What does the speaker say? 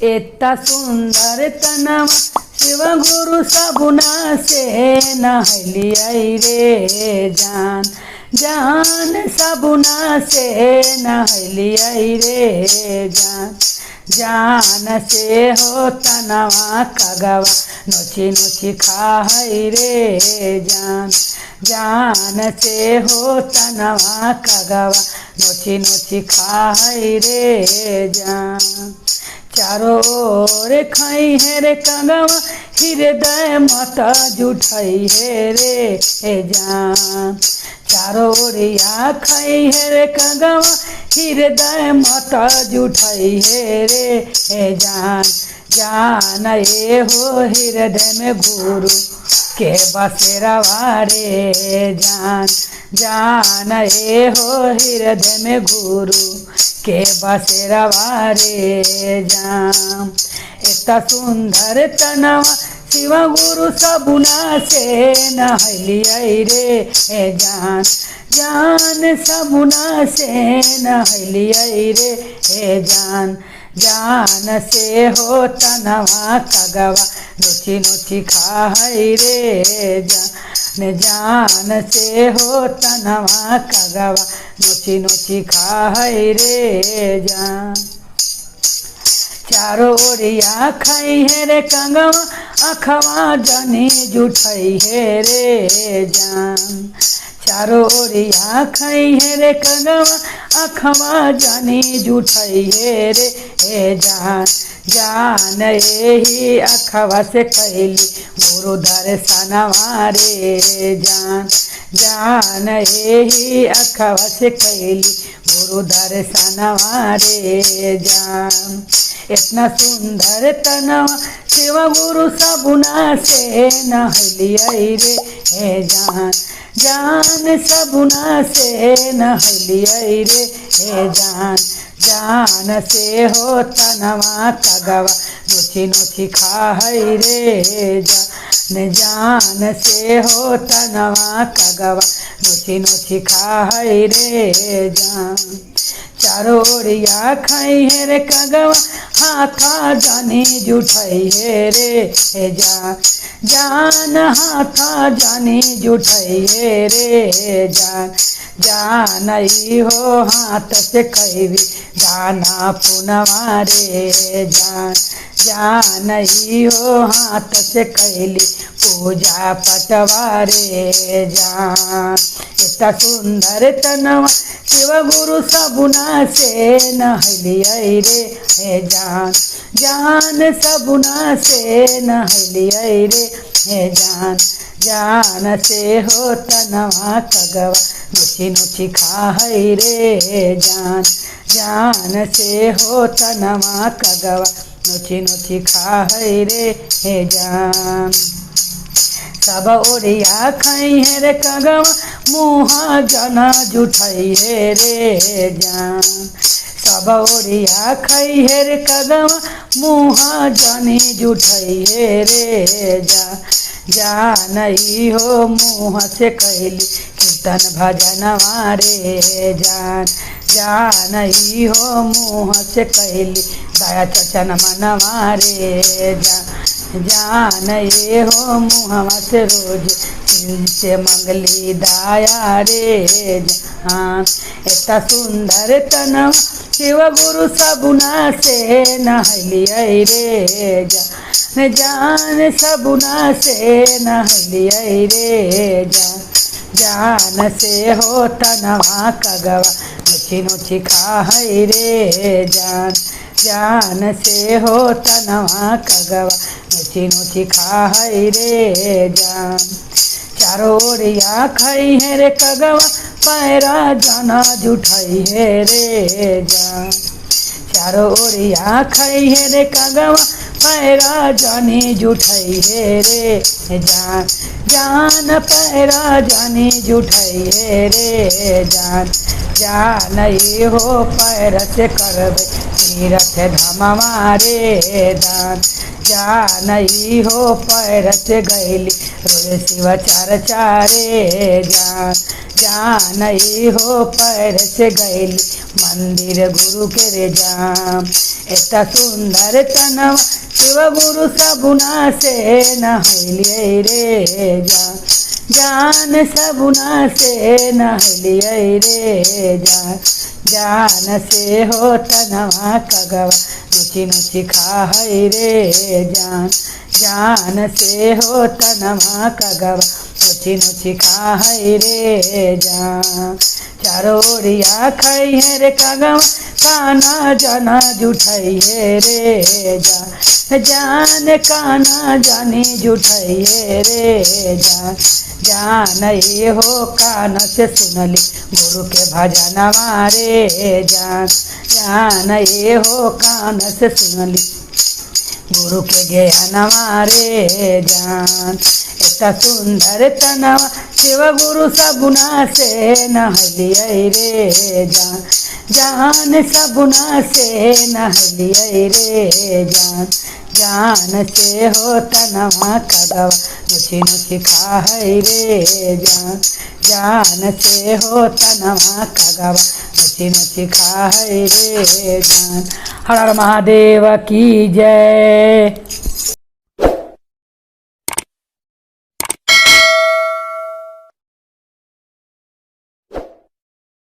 एता सुंदर तनवा शिव गुरु सगुना से नहलिया रे जान जान सगुना से नहलिया रे जान जान से हो तनवा कगवा नोची नोची खाई रे जान जान से हो तनवा कगवा नोची नोची खाई रे जान चारों ओर खाई है रे कगवा हृदय माता जुठाई है रे जान चारों ओरिया खाई है रे कगवा हृदय माता जुठाई है रे जान जान ये हो हृदय में गुरु के बसेरवा रे जान जान ये हो हृदय में गुरु के बसेरवा रे जान इतना सुंदर तनवा शिव गुरु सगुना से नहलिया रे जान जान सगुना से नहलिया रे जान जान से हो तनवा कगवा नोची नोची खाई रे जान जान से हो तनवा कगवा नोची नोची खाई रे जान चारों ओरिया खाई है रे कगवा अखवा जनी जुठाई है रे जान चारों ओरिया खाई है रे कगवा अखवा जानी जुठाई है रे जान जान यही अखवा से कैली गुरु दर्शनवा रे जान जान यही अखवा से कैली गुरु दर्शनवा रे जान इतना सुंदर तनवा शिव गुरु सगुना से नहलिया रे जान जान सगुना से नहलिया रे जान जान से हो तनवा कगवा नोची नोची खाई रे जान जान से हो तनवा कगवा नोची नोची खाई रे जान चारों ओरिया खाई है रे कगवा हाथा जानी जुठाई है रे जान जान हाथा जानी जुठाई है रे जान जान हो हाथ से कैवी दाना पुनवा रे जान जान हो हाथ से कैली पूजा पटवा रे जान इतना सुंदर तनवा शिव गुरु सगुना से नहलिया रे जान जान सगुना से नहलिया रे जान जान से हो तनवा कगवा नोची नोची खाई रे जान जान से हो तनवा कगवा नोची नोची खाई रे जान सब ओरिया खाई है रे कगवा मुँह जना जुठाई है रे जान सब ओरिया खाई है रे कगवा मुँह जानी जुठाई है रे जान जान हो मुँह से कैली कीर्तन भजनवा रे जान जान हो मुँह से कैली दया चचन मनवा रे जान ये हो मुँह से रोज से मंगली दाया रे जान इतना सुंदर तनवा शिव गुरु सगुना से नहलिया रे जान जान सगुना से नहलिया रे जान जान से हो तनवा कगवा नोची नोची खाई रे जान जान से हो तनवा कगवा नोची नोची खाई रे जान चारों ओरिया खाई है रे कगवा पैरा जाना जुठाई है रे जान चारों ओरिया खाई है रे कगवा पैरा जानी जुठाई है रे जान जान पैरा जानी जुठाई है रे जान जान हो पैर से करबे तीरथ धमवा रे दान जान हो पैर से गैली रोज शिव चर्चा रे जान जान हो पैर से गैली मंदिर गुरु के रे जाम। एता सुंदर तनवा शिव गुरु सबुना से नहलिए रे जान सबुना से नहलिए रे जान से हो तनवा कगवा नुची नुची खाई रे जान से हो तनवा कगवा नुची नुची खाई रे चारों ओरिया खाई है रे कगवा काना जाना जुठाई है रे जान काना जानी जुठाई है रे जान ये हो कान से सुनली गुरु के भजन मारे जान ये हो कान से सुनली गुरु के ज्ञान मारे जान। इतना सुंदर तनवा शिव गुरु सबुना से नहलिए रे जान सबुना से नहलिए रे जान से हो तनवा कगवा नुची नुची खाई रे जान से हो तनवा कगवा नुची नुची खाई रे हर हर महादेव की जय।